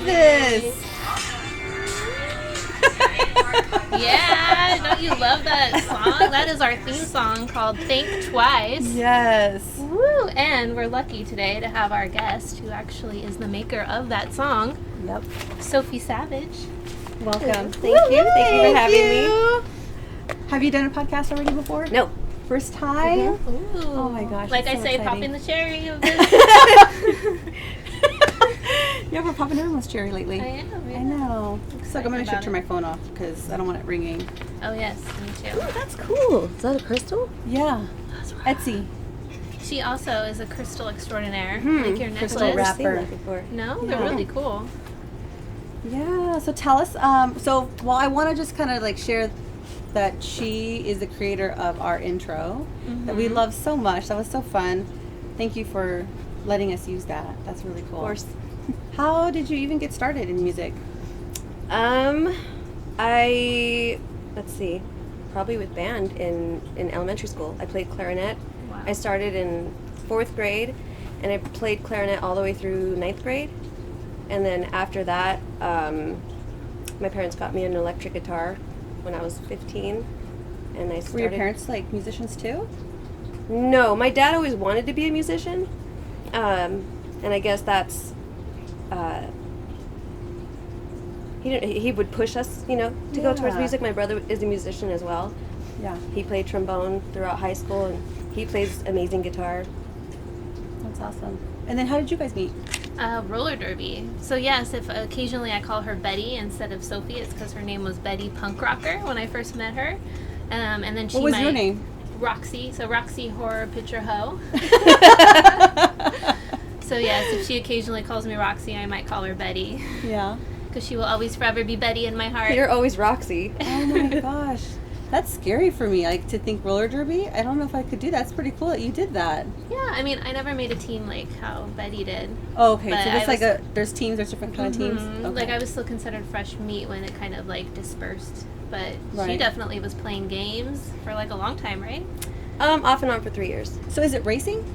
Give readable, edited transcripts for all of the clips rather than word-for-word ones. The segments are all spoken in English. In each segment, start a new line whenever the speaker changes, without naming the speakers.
this.
Yeah, don't you love that song? That is our theme song called Think Twice.
Yes.
Woo! And we're lucky today to have our guest who actually is the maker of that song.
Yep.
Sofi Savage.
Welcome. Thank you. Thank you for having me.
Have you done a podcast already before?
No.
First time?
Ooh.
Oh my gosh.
Like I
so
say,
exciting.
popping the cherry of this.
Yeah, we're popping everyone's cherry lately.
I am.
I know. So I'm going to make sure to turn
about
my phone off because I don't want it ringing.
Oh, yes, me too.
Oh, that's cool. Is that a crystal?
Yeah.
That's right.
Etsy.
She also is a crystal extraordinaire. Like your
Crystal
necklace.
wrap.
I've seen that before.
No, they're
Yeah.
really cool.
Yeah, so tell us. I want to just kind of like share that she is the creator of our intro that we love so much. That was so fun. Thank you for letting us use that. That's really cool.
Of course.
How did you even get started in music?
Let's see, probably with band in elementary school. I played clarinet.
Wow.
I started in 4th grade, and I played clarinet all the way through 9th grade. And then after that, my parents got me an electric guitar when I was 15, and I started.
Were your parents like musicians too?
No, my dad always wanted to be a musician, and I guess that's. He would push us, to go towards
Yeah.
music. My brother is a musician as well.
Yeah,
He played trombone throughout high school, and he plays amazing guitar.
that's awesome. And then how did you guys meet?
Roller derby. So yes, if occasionally I call her Betty instead of Sophie, it's because her name was Bettypunkrocker when I first met her. And then she
What was your name?
Roxy. So Roxy Horror Picture Ho. So yes, if she occasionally calls me Roxy, I might call her Betty.
Yeah.
Because she will always forever be Betty in my heart.
You're always Roxy.
Oh my gosh. That's scary for me, like to think roller derby. I don't know if I could do that. It's pretty cool that you did that.
Yeah, I mean, I never made a team like how Betty did.
Oh, okay.
But
So
I
there's there's teams, there's different kind of teams.
Mhm.
Okay.
Like I was still considered fresh meat when it kind of like dispersed. But she
Right.
definitely was playing games for like a long time, right?
Off and on for 3 years.
So is it racing?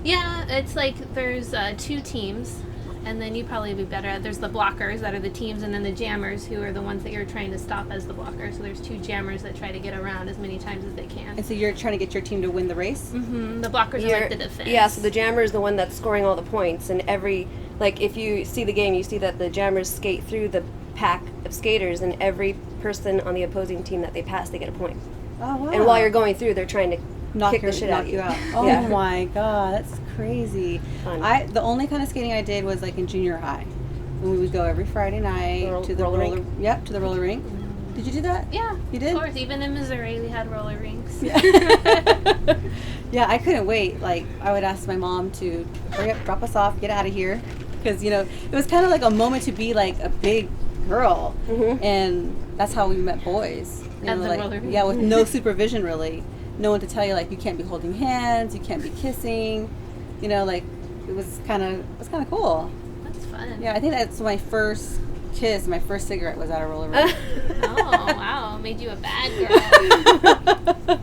Yeah, it's like there's 2 teams, and then you probably be better at. There's the blockers that are the teams, and then the jammers who are the ones that you're trying to stop as the blockers. So there's 2 jammers that try to get around as many times as they can.
And so you're trying to get your team to win the race?
Mm-hmm. The blockers are like the defense.
Yeah, so the jammer is the one that's scoring all the points, and if you see the game, you see that the jammers skate through the pack of skaters, and every person on the opposing team that they pass, they get a point.
Oh, wow.
And while you're going through, they're trying to kick the shit out
knock
of
you
you.
out. Oh
Yeah.
my god, that's crazy.
Fun.
The only kind of skating I did was like in junior high. And we would go every Friday night to the
roller
roller
rink?
Yep, to the roller rink. Did you do that?
Yeah,
You did?
Of course, even in Missouri, we had roller rinks.
Yeah, I couldn't wait. Like, I would ask my mom to hurry up, drop us off, get out of here. Because, it was kind of like a moment to be like a big girl.
Mhm.
And that's how we met boys.
At the roller rink.
Yeah, with no supervision really. No one to tell you, like, you can't be holding hands, you can't be kissing. It was kind of cool.
That's fun.
Yeah, I think that's my first kiss, my first cigarette was at a roller rink.
Oh, wow. Made you a bad girl.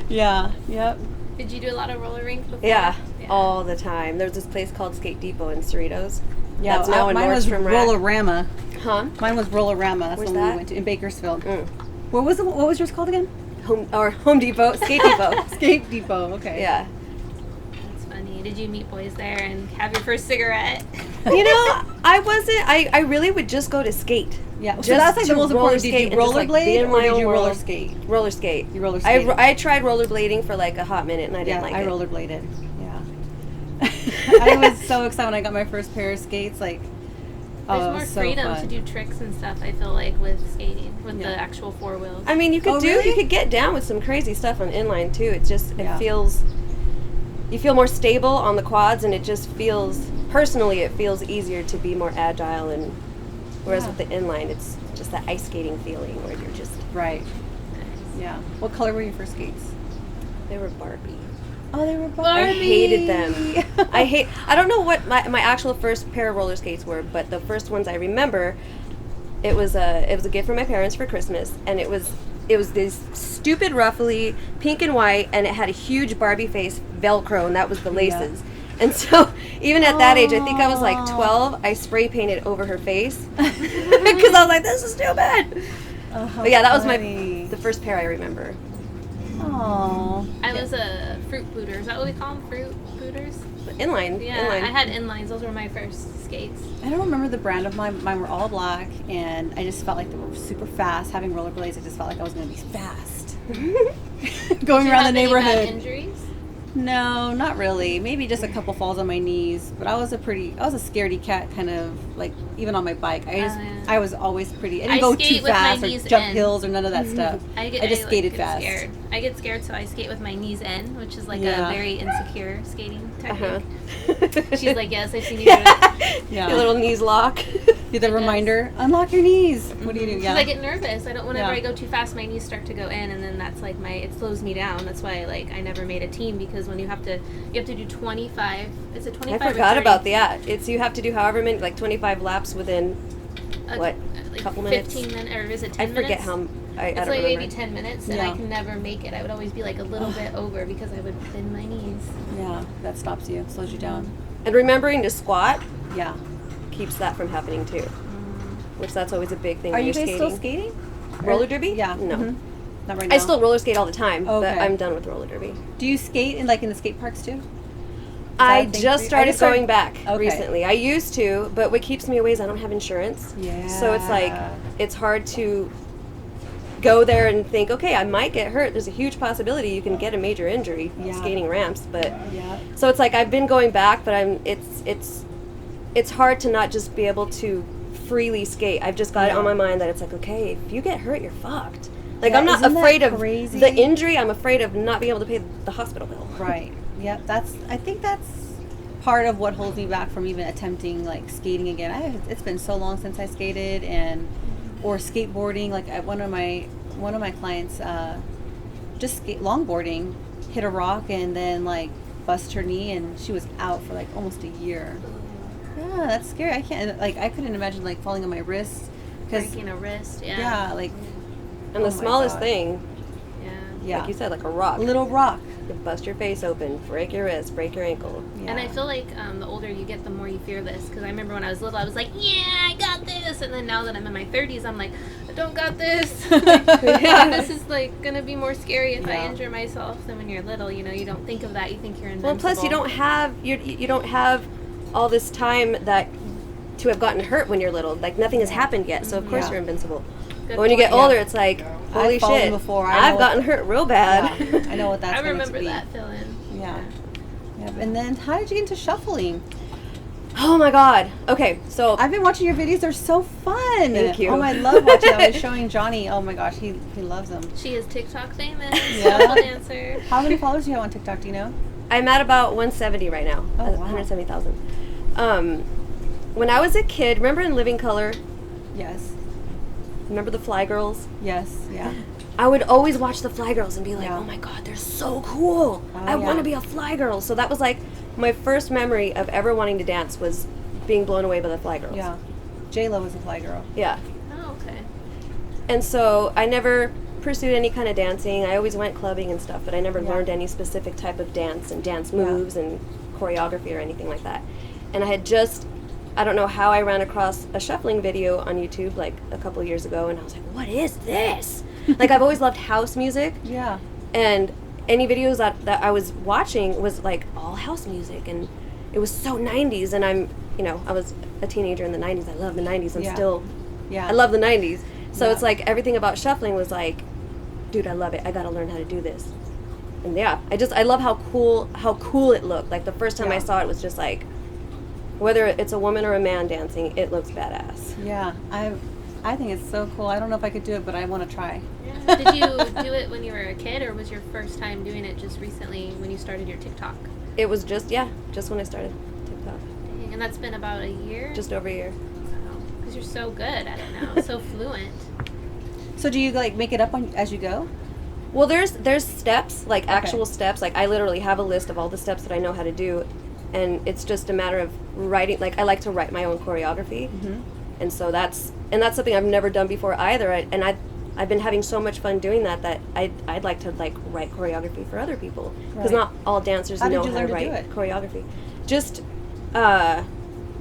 Yeah, yep.
Did you do a lot of roller rink before?
Yeah, all the time. There's this place called Skate Depot in Cerritos.
Yeah,
That's now in
mine was
Nordstrom Rack.
Rollerama.
Huh?
Mine was Rollerama. That's
Where's
the one we
that?
went to in Bakersfield.
Mm.
What was yours called again?
Home Depot, Skate Depot.
Skate Depot. Okay.
Yeah.
That's funny. Did you meet boys there and have your first cigarette?
I really would just go to skate.
Yeah. So
Just
that's like the
to
most
roller
important. Did
skate
you
and just, like, be
rollerblade
in
or
my
did
own
you roller
world.
skate?
Roller skate.
You roller skated.
I tried rollerblading for like a hot minute and I didn't like
I
it.
rollerbladed. Yeah. I was so excited when I got my first pair of skates. Like,
There's
it
more
was so
freedom
fun.
to do tricks and stuff, I feel like, with skating, with
Yeah.
the actual 4 wheels.
I mean, you could
really?
you could get down with some crazy stuff on inline too. It just
Yeah.
you feel more stable on the quads, and it just feels easier to be more agile. And whereas
Yeah.
with the inline, it's just that ice skating feeling where you're just
Right. Yeah. What color were your first skates?
they were Barbie.
Oh, they were
I hated them. I don't know what my actual first pair of roller skates were, but the first ones I remember, it was a gift from my parents for Christmas, and it was this stupid ruffly pink and white, and it had a huge Barbie face Velcro, and that was the laces. And so even at that age, I think I was like 12, I spray painted over her face because I was like, this is too bad. But yeah, that was the first pair I remember.
Oh.
I was a fruit booter. Is that what we call them? Fruit booters?
Inline.
Yeah,
inline.
I had inlines. Those were my first skates.
I don't remember the brand of mine. Mine were all black, and I just felt like they were super fast. Having rollerblades, I just felt like I was going to be fast. Going around the neighborhood.
Any bad injuries?
No, not really. Maybe just a couple falls on my knees. But I was a scaredy cat kind of, like, even on my bike. I was always pretty, I didn't go too fast or jump hills or none of that stuff. I just skated fast.
Scared. I get scared, so I skate with my knees in, which is like a very insecure skating technique. She's like, yes, I've seen you do it.
Your little knees lock.
The reminder, unlock your knees. What do you do?
Because I get nervous. Whenever I go too fast, my knees start to go in, and then that's like it slows me down. That's why I never made a team, because when you have to do 25. Is it 25?
I forgot about that. You have to do however many, like 25 laps within a couple minutes.
15 minutes, or is it 10 minutes?
I forget how. I don't
like
remember.
maybe 10 minutes, and I can never make it. I would always be like a little bit over because I would bend my knees.
Yeah, that stops you, slows you down.
And remembering to squat.
Yeah.
Keeps that from happening too. Which that's always a big thing.
Are you guys still skating?
Roller derby?
Yeah.
No.
Mm-hmm. Not right now.
I still roller skate all the time,
Okay.
but I'm done with roller derby.
Do you skate in the skate parks too?
I just started going back
Okay.
recently. I used to, but what keeps me away is I don't have insurance.
Yeah.
So it's hard to go there and think, okay, I might get hurt. There's a huge possibility you can get a major injury skating ramps, but so it's like I've been going back, but it's hard to not just be able to freely skate. I've just got it on my mind that it's like, okay, if you get hurt, you're fucked. Like, I'm not afraid of the injury. I'm afraid of not being able to pay the hospital bill.
Right. Yeah. I think that's part of what holds me back from even attempting skating again. It's been so long since I skated or skateboarding. Like one of my clients just longboarding, hit a rock and then busted her knee, and she was out for almost a year. Yeah, that's scary. I can't I couldn't imagine falling on my wrist.
Breaking a wrist. Yeah.
Yeah.
And the smallest thing.
Yeah.
Like you said, like a rock.
A little rock.
You bust your face open, break your wrist, break your ankle.
Yeah. And I feel like the older you get, the more you fear this. Because I remember when I was little, I was like, yeah, I got this. And then now that I'm in my 30s, I'm like, I don't got this. This is going to be more scary if I injure myself than when you're little. You don't think of that. You think you're invincible.
Well, plus you don't have all this time to have gotten hurt when you're little. Nothing has happened yet, so of course you're invincible. But when you get older, it's like, holy shit, I've gotten hurt real bad.
Yeah, I know what that's going to be.
I remember that feeling.
Yeah. And then how did you get into shuffling?
Oh my god. Okay, so
I've been watching your videos. They're so fun.
Thank you.
Oh, I love watching them. I was showing Johnny. Oh my gosh, he loves them.
She is TikTok famous. Shuffle dancer.
How many followers do you have on TikTok? Do you know?
I'm at about 170 right now.
Oh, wow.
170,000. When I was a kid, remember in Living Color?
Yes.
Remember the Fly Girls?
Yes. Yeah.
I would always watch the Fly Girls and be like, oh my god, they're so cool. I want to be a Fly Girl. So that was my first memory of ever wanting to dance was being blown away by the Fly Girls.
Yeah. J-Lo was a Fly Girl.
Yeah.
Oh, okay.
And so I never pursued any kind of dancing. I always went clubbing and stuff, but I never learned any specific type of dance and dance moves and choreography or anything like that. And I don't know how I ran across a shuffling video on YouTube a couple years ago, and I was like, what is this? I've always loved house music.
Yeah.
And any videos that I was watching was all house music, and it was so 90s, and I was a teenager in the 90s. I love the 90s. I love the 90s. So it's everything about shuffling was dude, I love it. I got to learn how to do this. And I love how cool it looked. The first time I saw it was just whether it's a woman or a man dancing, it looks badass.
Yeah, I think it's so cool. I don't know if I could do it, but I want to try.
Yeah. Did you do it when you were a kid, or was your first time doing it just recently when you started your TikTok?
It was just when I started TikTok.
Dang, and that's been about a year?
Just over a year.
Wow. Because you're so good at it now, so fluent.
So do you make it up as you go?
Well, there's steps, actual steps. I literally have a list of all the steps that I know how to do, and it's just a matter of writing. I like to write my own choreography, and so that's something I've never done before either. I've been having so much fun doing that I'd like to write choreography for other people, because not all dancers know how to write choreography. just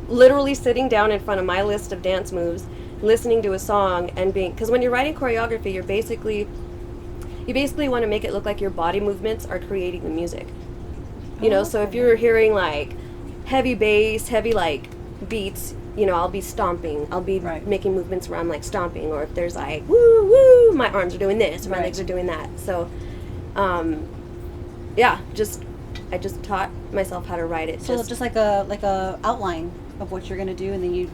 literally sitting down in front of my list of dance moves, listening to a song, and being, because when you're writing choreography, you basically want to make it look like your body movements are creating the music. You know, so if you're hearing like heavy bass, heavy like beats, you know, I'll be stomping. I'll be making movements where I'm like stomping, or if there's like woo woo, my arms are doing this, my legs are doing that. So, yeah, I just taught myself how to write it.
So just like a outline of what you're gonna do, and then you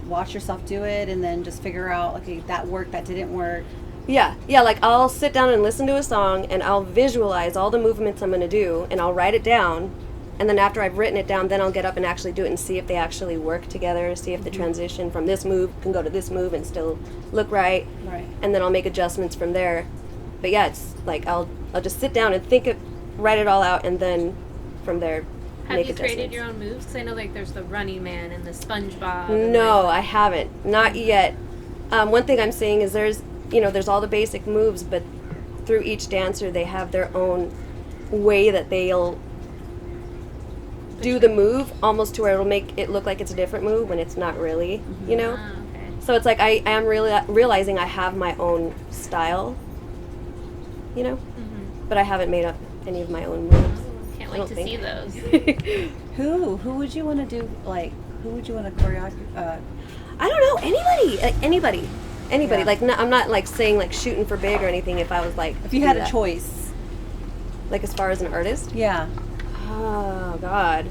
watch yourself do it, and then just figure out, okay, that worked, that didn't work.
Yeah, like I'll sit down and listen to a song, and I'll visualize all the movements I'm going to do, and I'll write it down, and then after I've written it down, then I'll get up and actually do it and see if they actually work together, see if the transition from this move can go to this move and still look right, and then I'll make adjustments from there. But yeah, it's like I'll just sit down and write it all out, and then from there
Have you created your own moves? Because I know like there's the Running Man and the SpongeBob.
No, I haven't. Not yet. One thing I'm saying is there's all the basic moves, but through each dancer, they have their own way that they'll do the move, almost to where it'll make it look like it's a different move when it's not really, you know?
Okay.
So it's like I am really realizing I have my own style, you know? But I haven't made up any of my own moves.
Can't wait to see those.
Who would you want to do, like, who would you want to choreograph?
I don't know, anybody.
Yeah.
Like, I'm not like saying like shooting for big or anything. If I was like,
If you had a choice.
like as far as an artist,
Yeah.
oh God,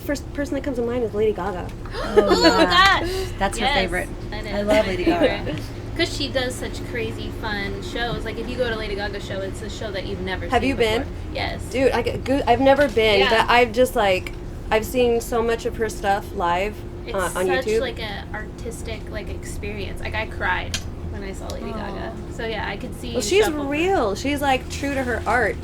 first person that comes to mind is Lady Gaga.
Oh my gosh.
That's her favorite.
That is
I love
my
Lady
favorite.
Gaga.
Because she does such crazy fun shows. Like if you go to Lady Gaga's show, it's a show that you've never seen
Have you
before.
been?
Yes.
Dude, I've never been,
Yeah.
but I've seen so much of her stuff live
It's
on
such
YouTube.
like an artistic like experience. Like I cried when I saw Lady Gaga. So yeah, I could see.
Well,
you
she's
shuffle.
real. She's like true to her art.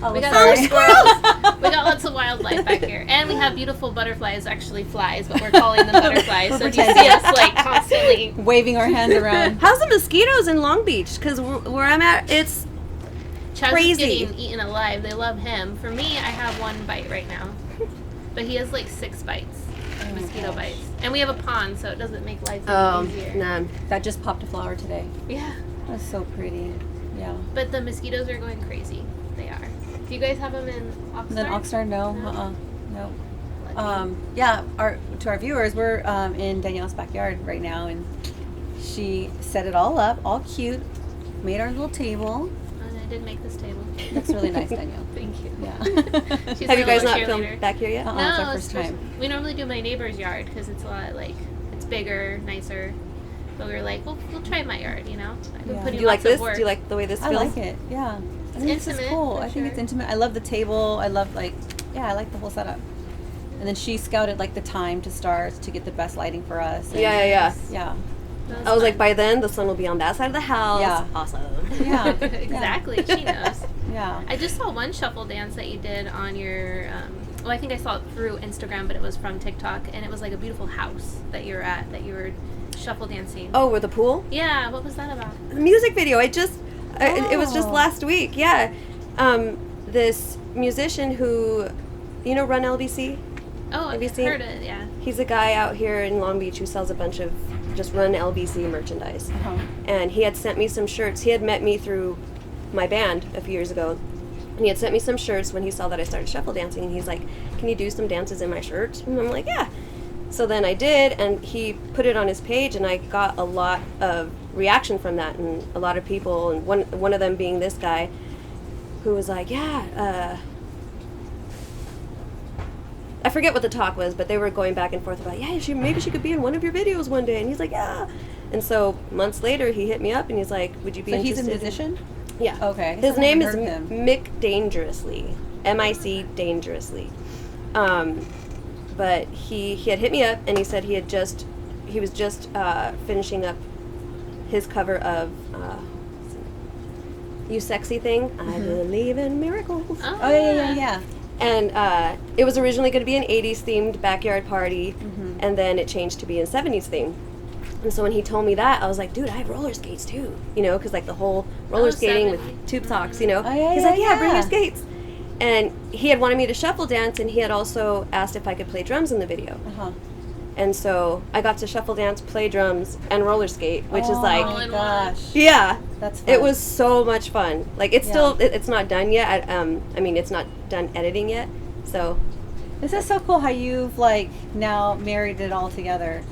Oh,
We got
sorry.
squirrels. We got lots of wildlife back here, and we have beautiful butterflies. Actually, flies, but we're calling them butterflies. So if you see us like constantly
Waving our hands around.
How's the mosquitoes in Long Beach? Because where I'm at, it's
Chaz
crazy.
is getting eaten alive. They love him. For me, I have one bite right now, but he has like 6 bites, mosquito bites, and we have a pond, so it doesn't make life any easier.
no.
That just popped a flower today.
Yeah,
That's so pretty. Yeah.
but the mosquitoes are going crazy. They are. Do you guys have them in Oxnard?
And then Oxnard, no. No.
Lucky.
Yeah, to our viewers, we're in Danielle's backyard right now, and she set it all up, all cute, made our little table.
And I did make this table.
Looks really nice, Danielle.
Thank you.
Yeah.
She's
Have you
my
guys
little
not
cheerleader.
filmed back here yet?
It's
No,
our
it's
first time.
We normally do my neighbor's yard because it's a lot like it's bigger, nicer. But we were like, we'll try my yard, you know. I've been
Yeah.
putting
Do you like
lots of
this?
work.
Do you like the way this
I
feels?
like it. Yeah. I think this is
intimate,
cool.
for
I think it's
sure.
intimate. I love the table. I love I like the whole setup. And then she scouted like the time to start to get the best lighting for us. And
Yeah.
Yeah.
That
I was like,
fun.
by then the sun will be on that side of the house.
Yeah.
Awesome.
Yeah.
Exactly. She knows.
Yeah.
I just saw one shuffle dance that you did on your. Well, I think I saw it through Instagram, but it was from TikTok, and it was like a beautiful house that you were at, that you were shuffle dancing.
Oh, with the pool?
Yeah. What was that about?
The music video. It was just
Oh.
last week. Yeah. This musician who, Run LBC?
Oh,
Have you
I've
seen-
heard it. Yeah.
He's a guy out here in Long Beach who sells a bunch of just Run LBC merchandise.
Uh-huh.
And he had sent me some shirts. He had met me through my band a few years ago. And he had sent me some shirts when he saw that I started shuffle dancing. And he's like, can you do some dances in my shirt? And I'm like, yeah. So then I did, and he put it on his page, and I got a lot of reaction from that, and a lot of people, and one of them being this guy, who was like, yeah, I forget what the talk was, but they were going back and forth about, yeah, maybe she could be in one of your videos one day. And he's like, yeah. And so months later, he hit me up, and he's like, would you be
So he's
interested?
a musician?
Yeah.
Okay. I guess
His
I
name is
haven't heard of him.
Mick Dangerously. M-I-C Dangerously. But he had hit me up, and he said he was just finishing up his cover of You Sexy Thing. I believe in miracles.
Oh,
Oh, yeah.
And it was originally going to be an 80s themed backyard party,
Mm-hmm.
and then it changed to be a 70s theme. And so when he told me that, I was like, dude, I have roller skates too, because like the whole roller skating
70s.
with tube socks,
Oh, yeah,
He's
yeah,
like, yeah, bring
yeah.
your skates. And he had wanted me to shuffle dance, and he had also asked if I could play drums in the video.
Uh-huh.
And so I got to shuffle dance, play drums, and roller skate, which is
Oh
like,
my gosh.
yeah,
That's fun.
it was so much fun. Like, it's
Yeah.
still, it's not done yet. I mean, it's not done editing yet. So,
This is so cool how you've like now married it all together.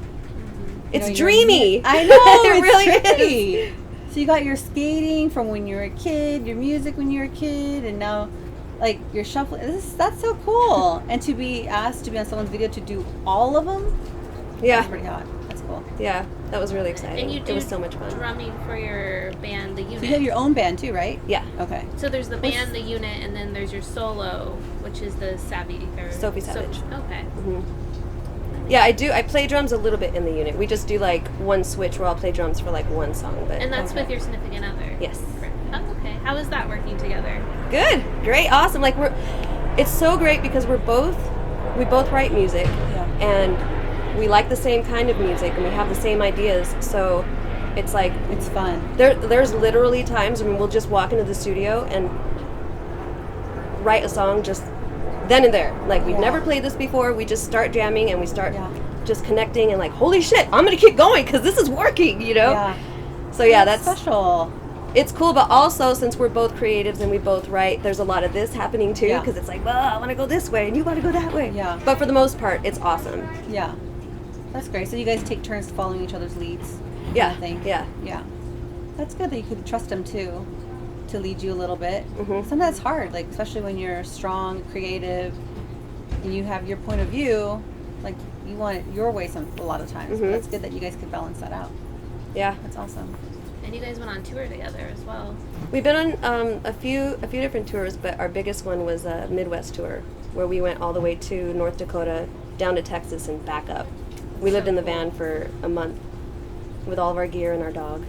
it's
your
dreamy.
I know,
It
it's
really
dreamy.
is.
So you got your skating from when you were a kid, your music when you were a kid, and now like your shuffling. That's so cool. And to be asked to be on someone's video to do all of them,
Yeah.
that's pretty hot. That's cool.
Yeah, that was really exciting.
And you do
it was so much fun.
drumming for your band, the unit.
So you have your own band too, right?
Yeah.
Okay.
So there's the band, the unit, and then there's your solo, which is the
Sofi Savage.
Okay.
hmm Yeah, I do. I play drums a little bit in the unit. We just do like one switch where I'll play drums for like one song. But
And that's
Okay.
with your significant other.
Yes.
Oh, okay. How is that working together?
Good, great, awesome. Like it's so great because we both write music,
Yeah.
and we like the same kind of music, and we have the same ideas. So it's like
It's fun.
there's literally times when we'll just walk into the studio and write a song just then and there. Like we've
Yeah.
never played this before. We just start jamming and we start
Yeah.
just connecting and like, holy shit, I'm gonna keep going because this is working, you know.
Yeah.
So yeah, that's
special.
it's cool, but also since we're both creatives and we both write, there's a lot of this happening too,
Yeah.
because it's like, well, I want to go this way and you want to go that way.
Yeah.
But for the most part, it's awesome.
Yeah. That's great. So you guys take turns following each other's leads.
Yeah.
I think.
Yeah.
Yeah. That's good that you could trust them too, to lead you a little bit.
Mhm.
Sometimes it's hard, like especially when you're strong, creative, and you have your point of view. Like you want it your way a lot of times. But
Mhm.
it's good that you guys could balance that out.
Yeah.
That's awesome.
And you guys went on tour together as well.
We've been on a few different tours, but our biggest one was a Midwest tour where we went all the way to North Dakota, down to Texas, and back up. We lived in the van for a month with all of our gear and our dog.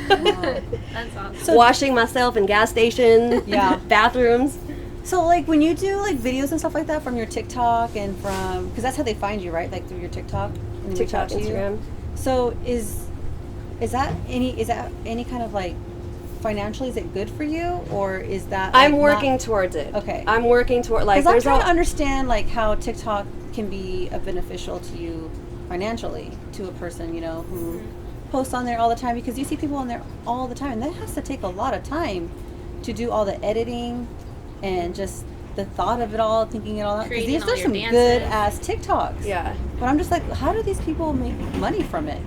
That's awesome.
So-
Washing myself in gas stations,
Yeah.
bathrooms.
So like when you do like videos and stuff like that from your TikTok and from, because that's how they find you, right? Like through your TikTok. And they reach
TikTok,
out to you?
Instagram.
So is that any kind of like financially, is it good for you, or is that like,
I'm working towards it.
Okay.
I'm working toward like
Because I'm
there's
trying
all
to understand like how TikTok can be beneficial to you financially, to a person, you know, who posts on there all the time, because you see people on there all the time, and that has to take a lot of time to do all the editing and just the thought of it all, thinking it all out. Because
Creating
these
all
are
your
some
dances.
good ass TikToks.
yeah.
But I'm just like, how do these people make money from it?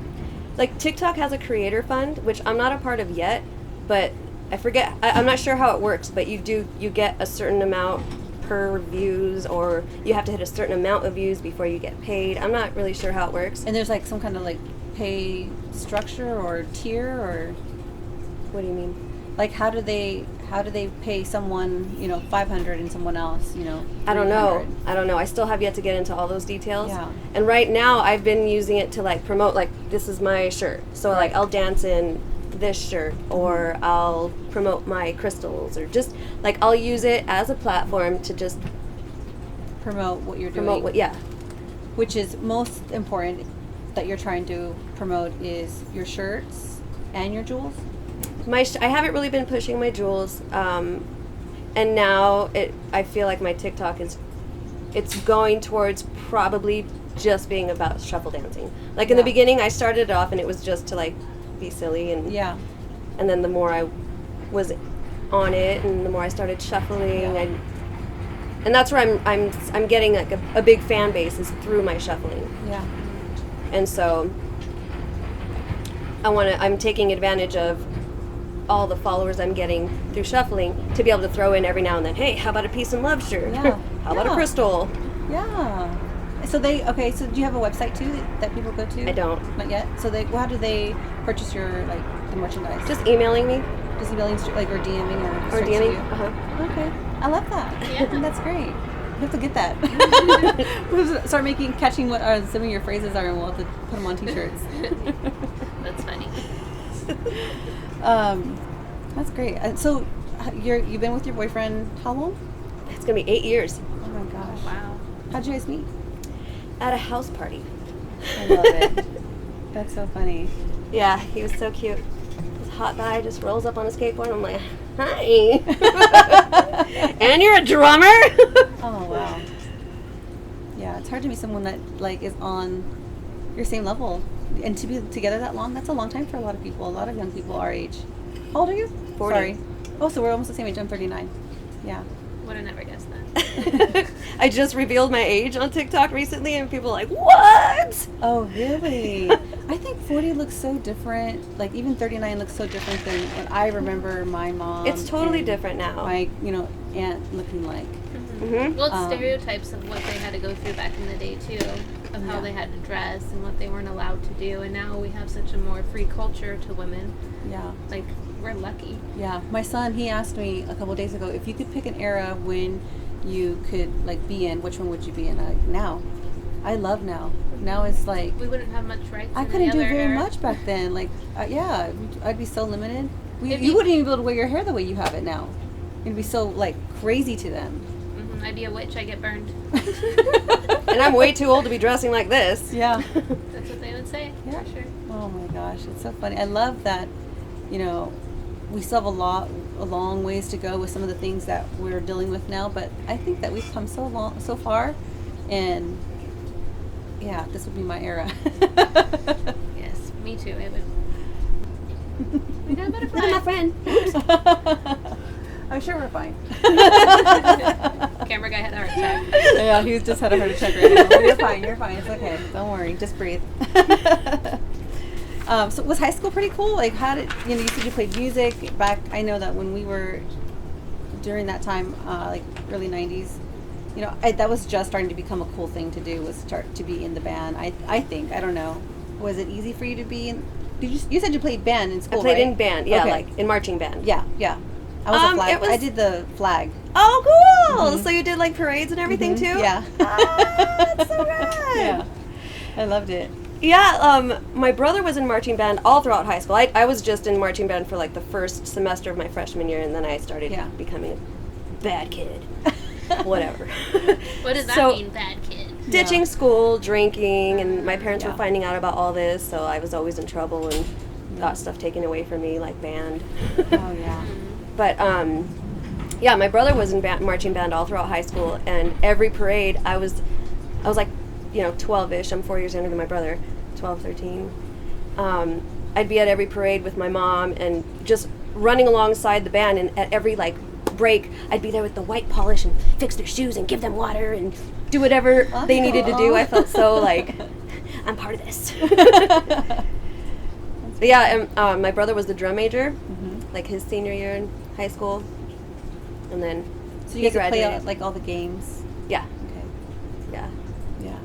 Like TikTok has a creator fund, which I'm not a part of yet, but I forget. I'm not sure how it works, but you get a certain amount per views, or you have to hit a certain amount of views before you get paid. I'm not really sure how it works.
And there's like some kind of like pay structure or tier, or
What do you mean?
like how do they pay someone, you know, 500 and someone else, you know,
I don't know.
300?
I don't know. I still have yet to get into all those details.
Yeah.
And right now, I've been using it to like promote. Like this is my shirt, so like I'll dance in this shirt, or I'll promote my crystals, or just like I'll use it as a platform to just
Promote what you're doing.
promote what. Yeah.
Which is most important that you're trying to promote is your shirts and your jewels.
I haven't really been pushing my jewels, and now I feel like my TikTok it's going towards probably just being about shuffle dancing. Like in the
Yeah.
beginning, I started it off and it was just to like be silly, and
Yeah.
and then the more I was on it, and the more I started shuffling,
Yeah.
and that's where I'm getting like a big fan base is through my shuffling,
Yeah.
and so I'm taking advantage of all the followers I'm getting through shuffling to be able to throw in every now and then, hey, how about a peace and love shirt?
Yeah.
How about a
Yeah.
crystal?
Yeah. So so do you have a website too that people go to?
I don't.
Not yet. So how do they purchase your like the merchandise?
Just emailing me
Just emailing like, or DMing or
or
straight to
DMing.
you?
Uh-huh.
Okay. I love that.
Yeah.
I think that's great. We have to get that. We'll have to start catching what some of your phrases are, and we'll have to put them on t-shirts.
That's funny.
That's great. And so you've been with your boyfriend how long?
It's gonna be 8 years
Oh my gosh.
Wow.
How'd you guys meet?
at a house party.
I love it. That's so funny.
Yeah, he was so cute. He was hot guy just rolls up on a skateboard. I'm like, hi. And you're a drummer?
Oh, wow. Yeah, it's hard to be someone that, like, is on your same level. And to be together that long, that's a long time for a lot of people. A lot of young people our age. How old are you?
40.
Sorry. Oh, so we're almost the same age. I'm 39. Yeah.
Would have never guessed that.
I just revealed my age on TikTok recently, and people are like, what?
Oh, really? I think 40 looks so different. Like, even 39 looks so different than what I remember my mom.
It's totally
and
different now.
My, aunt looking like.
Mm-hmm.
Well, it's stereotypes of what they had to go through back in the day, too, of how
Yeah.
they had to dress and what they weren't allowed to do. And now we have such a more free culture to women.
Yeah.
Like, we're lucky.
Yeah. My son, he asked me a couple days ago, if you could pick an era when you could, like, be in, which one would you be in? Now. I love now. Now is like,
We wouldn't have much rights.
I
in
couldn't
the
do
other
very
era.
much back then. Like, yeah, I'd be so limited.
It'd
You
be-
wouldn't even be able to wear your hair the way you have it now. It'd be so, like, crazy to them.
Mhm, I'd be a witch. I get burned.
And I'm way too old to be dressing like this.
Yeah.
That's what they would say.
Yeah.
For sure.
Oh my gosh, it's so funny. I love that, we still have a long ways to go with some of the things that we're dealing with now, but I think that we've come so far, and yeah, this would be my era.
Yes, me too. It would. We got a
Look at my
butterfly.
friend.
I'm sure we're fine.
Camera guy had a heart attack.
Yeah, he's just had a heart attack right now. You're fine. It's okay. Don't worry. Just breathe. So was high school pretty cool? Like, how did, you said you played music back. I know that when we were during that time, like early 90s, that was just starting to become a cool thing to do, was start to be in the band. I think, I don't know. Was it easy for you to be in? You said you played band in school,
I played
right?
in band, yeah,
Okay.
like in marching band.
Yeah. I was a flag.
it was-
I did the flag.
Oh, cool! So you did like parades and everything too?
Yeah.
That's so good.
Yeah. I loved it.
Yeah, my brother was in marching band all throughout high school. I was just in marching band for like the first semester of my freshman year, and then I started becoming a bad kid. Whatever.
What does that
So-
mean, bad kid?
Ditching school, drinking, and my parents
Yeah.
were finding out about all this, so I was always in trouble and got stuff taken away from me, like band.
Oh, yeah.
But yeah, my brother was in marching band all throughout high school, and every parade I was like, 12-ish. I'm 4 years younger than my brother, 12, 13. I'd be at every parade with my mom and just running alongside the band, and at every like break, I'd be there with the white polish and fix their shoes and give them water and do whatever they needed to do. I felt so like I'm part of this. But yeah, and my brother was the drum major, like his senior year in high school, and then
So
he
you guys play
graduated.
like all the games?
Yeah,
Okay.
yeah.
Yeah.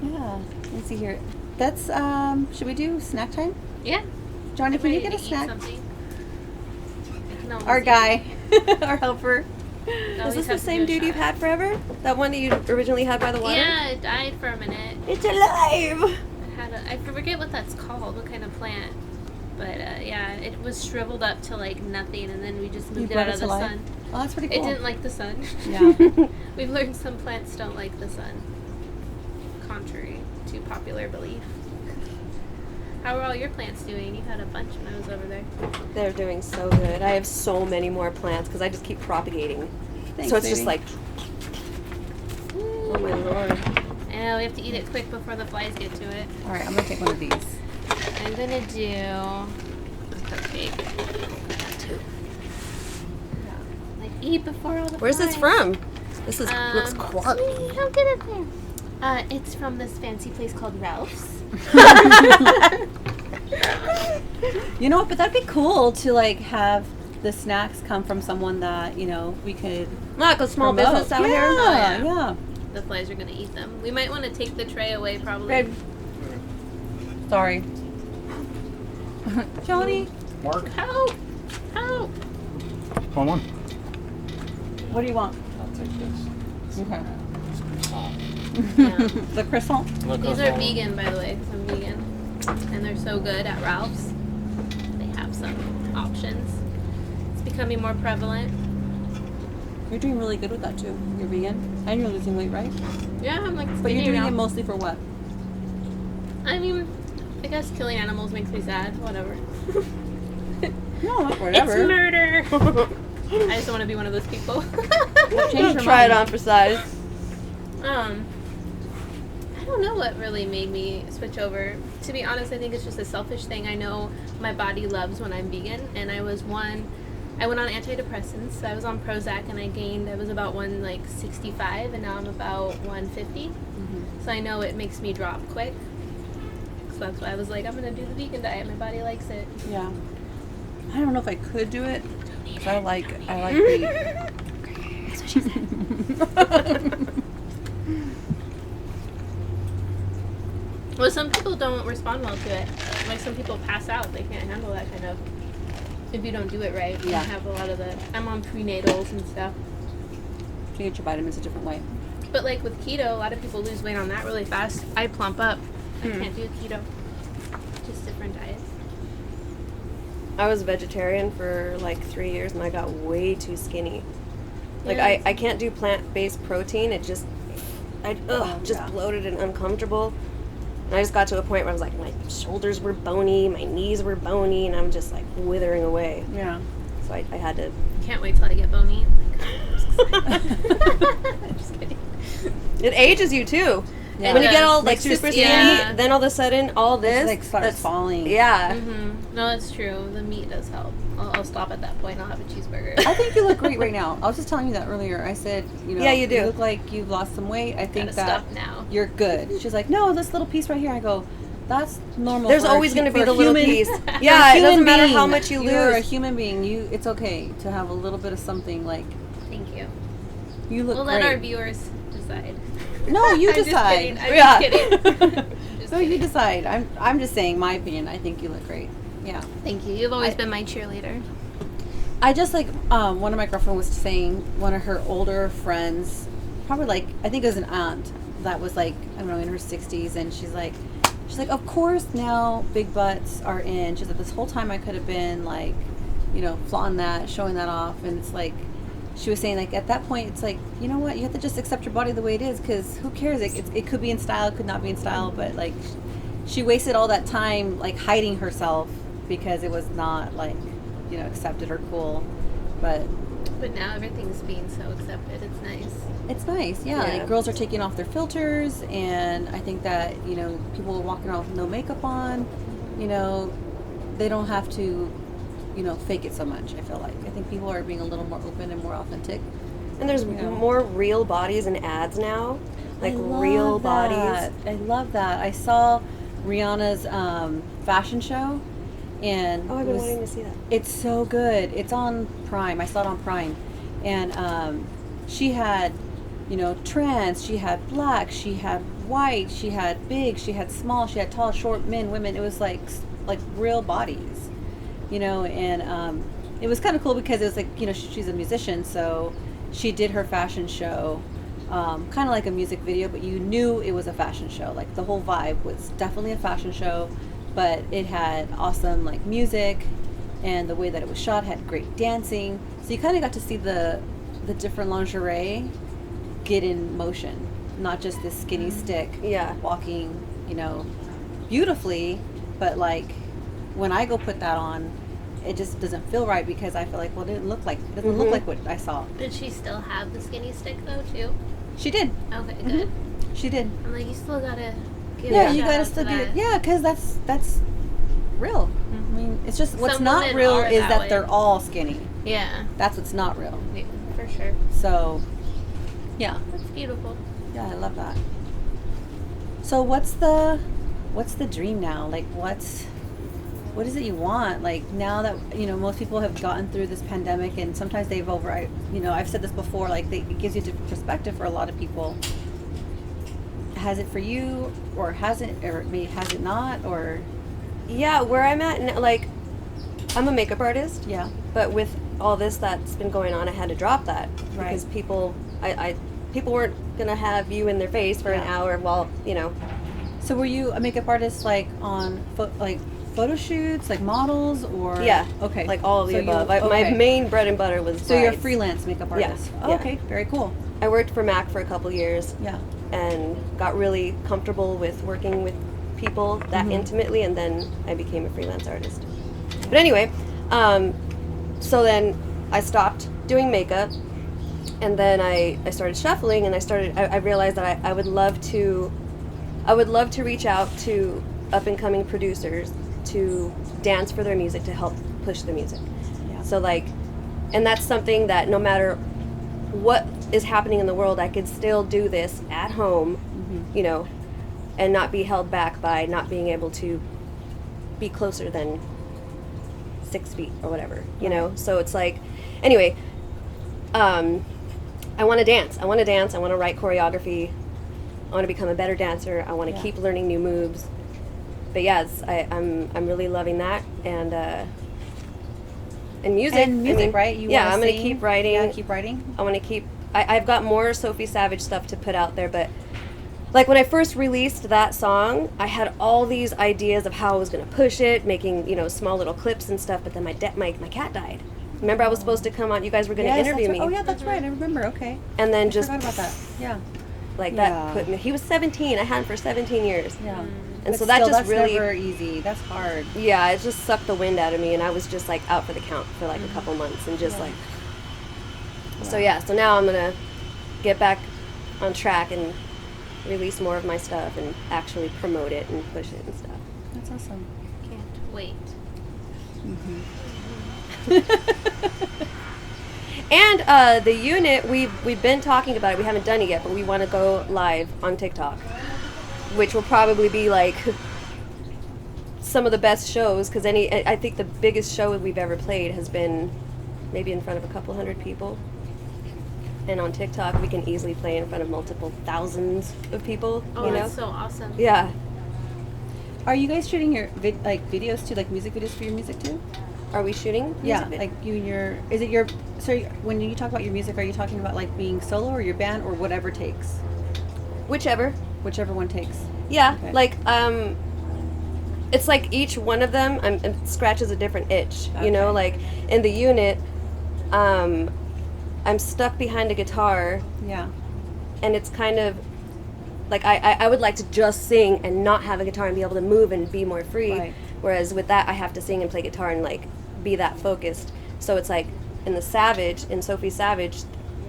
Yeah. Let's see here. That's should we do snack time?
Yeah.
Johnny, can you
Ready
get a
to eat
snack?
something? No,
Our
let's
guy. Our helper.
eat.
Is this
Always
the
have to
same
do a
dude you've
shot.
had forever? That one that you originally had by the water?
Yeah, it died for a minute.
It's alive!
I forget what that's called, what kind of plant. But yeah, it was shriveled up to like nothing, and then we just moved it
brought
out
it
of
to
the
life?
sun.
Oh, that's pretty
It
cool.
didn't like the sun.
Yeah.
We've learned some plants don't like the sun, contrary to popular belief. How are all your plants doing? You had a bunch when I was over there.
They're doing so good. I have so many more plants because I just keep propagating.
Thanks,
So it's just
baby.
like, oh my lord.
And we have to eat it quick before the flies get to it.
All right, I'm gonna take one of these.
I'm gonna do a cupcake. Like eat before all the
Where's this
flies.
from? This is looks quality.
How good is it? It's from this fancy place called Ralph's.
You know what? But that'd be cool to like have the snacks come from someone that we could
Like a small
promote.
business out here.
Yeah,
Oh, yeah.
yeah.
The flies are gonna eat them. We might want to take the tray away, probably.
Babe,
Sorry. Johnny,
Mark,
Help! Help!
come on.
what do you want?
I'll take this.
Okay.
Yeah.
The croissant.
Look,
These are vegan, by the way, 'cause I'm vegan. And they're so good at Ralph's. They have some options. It's becoming more prevalent.
You're doing really good with that too. You're vegan and you're losing weight, right?
Yeah, I'm like
But you're
skinny
doing
now.
it mostly for what?
I mean, I guess killing animals makes me sad. Whatever.
No, whatever.
It's murder. I just don't want to be one of those people.
Change your
Try it
mind.
on for size.
I don't know what really made me switch over. To be honest, I think it's just a selfish thing. I know my body loves when I'm vegan, and I went on antidepressants. I was on Prozac, and I was about 165, and now I'm about 150. So I know it makes me drop quick. So that's why I was like, I'm gonna do the vegan diet. My body likes it.
Yeah. I don't know if I could do it. 'Cause I like meat.
That's what she said. Well, some people don't respond well to it. Like some people pass out; they can't handle that kind of. If you don't do it right, you
Yeah.
have a lot of the. I'm on prenatals and stuff.
You get your vitamins a different way.
But like with keto, a lot of people lose weight on that really fast. I plump up. I can't do keto. Just different diets.
I was vegetarian for like 3 years and I got way too skinny. Like
Yeah.
I can't do plant-based protein. It just
Yeah.
bloated and uncomfortable. And I just got to a point where I was like, my shoulders were bony, my knees were bony, and I'm just like withering away.
Yeah.
So I had to.
Can't wait till I get bony. I'm just kidding.
It ages you too.
Yeah.
When you get
It
all
does.
like
Makes your
super
skin-
skinny,
Yeah.
then all of a sudden all this
It starts falling.
Yeah.
No, that's true. The meat does help. I'll stop at that point. I'll have a cheeseburger.
I think you look great right now. I was just telling you that earlier. I said,
Yeah, you do.
You look like you've lost some weight. I think
Gotta
that
stop now.
you're good. She's like, no, this little piece right here. I go, that's normal.
There's
for a
always going to
for
be
a
the little
human-
piece.
for a
Yeah, it
human
doesn't matter how
being.
much you
You're a
lose.
human being. It's okay to have a little bit of something. Like,
Thank you.
you look
We'll
great.
let our viewers decide.
No, you
I'm just
decide.
kidding. I'm
Yeah.
just kidding. Just
No, you
kidding.
decide. I'm just saying my opinion. I think you look great. Yeah.
Thank you. You've always been my cheerleader.
I just like one of my girlfriend was saying one of her older friends, probably like I think it was an aunt that was like I don't know in her 60s, and she's like of course now big butts are in. She's like this whole time I could have been like, flaunting that, showing that off, and it's like she was saying like at that point it's like you know what you have to just accept your body the way it is because who cares it could be in style, it could not be in style, but like she wasted all that time like hiding herself because it was not like accepted or cool, but
now everything's being so accepted. It's nice.
it's nice. Yeah,
Yeah.
Like, girls are taking off their filters, and I think that people walking around with no makeup on, they don't have to fake it so much. I feel like I think people are being a little more open and more authentic.
And there's
Yeah.
more real bodies in ads now. Like
I love
real
that.
bodies.
I love that. I saw Rihanna's fashion show, and
Oh, I've
it
been
was-
wanting to see that.
It's so good. It's on Prime. I saw it on Prime. And she had, trans, she had black, she had white, she had big, she had small, she had tall, short, men, women. It was like real bodies, and it was kind of cool because it was like, she's a musician, so she did her fashion show kind of like a music video, but you knew it was a fashion show. Like the whole vibe was definitely a fashion show, but it had awesome like music, and the way that it was shot had great dancing. So you kind of got to see the different lingerie get in motion, not just this skinny stick
Yeah.
walking, beautifully, but like when I go put that on, it just doesn't feel right because I feel like, well, it doesn't look like what I saw.
Did she still have the skinny stick though too?
She did.
Okay, good.
She did.
I'm like, you still gotta give
Yeah,
a
you
shout
gotta
out
still
to
get it.
that.
Yeah, because that's real. I mean, it's just what's
Some
not
women
real
are
is
that
that
way.
they're all skinny.
Yeah,
That's what's not real.
yeah, for sure.
So, yeah,
That's beautiful.
yeah, I love that. So what's the dream now? Like, what is it you want? Like now that most people have gotten through this pandemic, and sometimes they've I've said this before. Like it gives you a different perspective for a lot of people. Has it for you, or has it not, or
Yeah, where I'm at now, like, I'm a makeup artist,
yeah,
but with all this that's been going on, I had to drop that
Right.
because people weren't gonna have you in their face for an
Yeah.
hour while
So were you a makeup artist like on photo shoots, like models, or
Yeah.
Okay,
like all of the
So you-
above. My
okay.
main bread and butter was
So you're a
brides.
freelance makeup
Yeah,
artist. Oh,
yeah.
okay, very cool.
I worked for Mac for a couple years
Yeah.
and got really comfortable with working with people that intimately, and then I became a freelance artist. But anyway, so then I stopped doing makeup, and then I started shuffling, and I realized that I would love to reach out to up and coming producers to dance for their music, to help push the music.
Yeah.
So like, and that's something that no matter what is happening in the world, I could still do this at home, you know, and not be held back by not being able to be closer than 6 feet or whatever, you know? So it's like, anyway, I want to dance. I want to write choreography. I want to become a better dancer. I want to keep learning new moves. But yes, I'm really loving that. And music.
And music,
I mean,
right? You
yeah,
wanna
I'm going to
sing?
keep writing.
Yeah, keep writing.
I want to keep, I've got more Sofi Savage stuff to put out there, but like when I first released that song, I had all these ideas of how I was going to push it, making, you know, small little clips and stuff, but then my cat died. Remember, I was supposed to come on, you guys were going to interview me.
Oh yeah, that's right. I remember. Okay.
And then
I
just,
forgot about that. Yeah.
like
Yeah.
that put me, he was 17, I had him for 17 years.
Yeah.
And
But
so that
still,
just
that's
really,
never easy. That's hard.
yeah, it just sucked the wind out of me, and I was just like out for the count for like a couple months, and just like, so yeah, so now I'm going to get back on track and release more of my stuff and actually promote it and push it and stuff.
That's awesome.
Can't wait.
And the unit, we've been talking about it. We haven't done it yet, but we want to go live on TikTok, which will probably be like some of the best shows, because I think the biggest show we've ever played has been maybe in front of a couple hundred people. And on TikTok, we can easily play in front of multiple thousands of people.
Oh,
you know?
that's so awesome.
Yeah.
Are you guys shooting your videos too, like music videos for your music too?
Are we shooting?
Yeah,
music
like you and your. Is it your? So when you talk about your music, are you talking about like being solo or your band or whatever takes?
Whichever.
Whichever one takes.
Yeah,
Okay.
like it's like each one of them it scratches a different itch. You know,
Okay.
like in the unit, I'm stuck behind a guitar,
Yeah.
and it's kind of like I would like to just sing and not have a guitar and be able to move and be more free.
Right.
Whereas with that, I have to sing and play guitar and like be that focused. So it's like in Sofi Savage,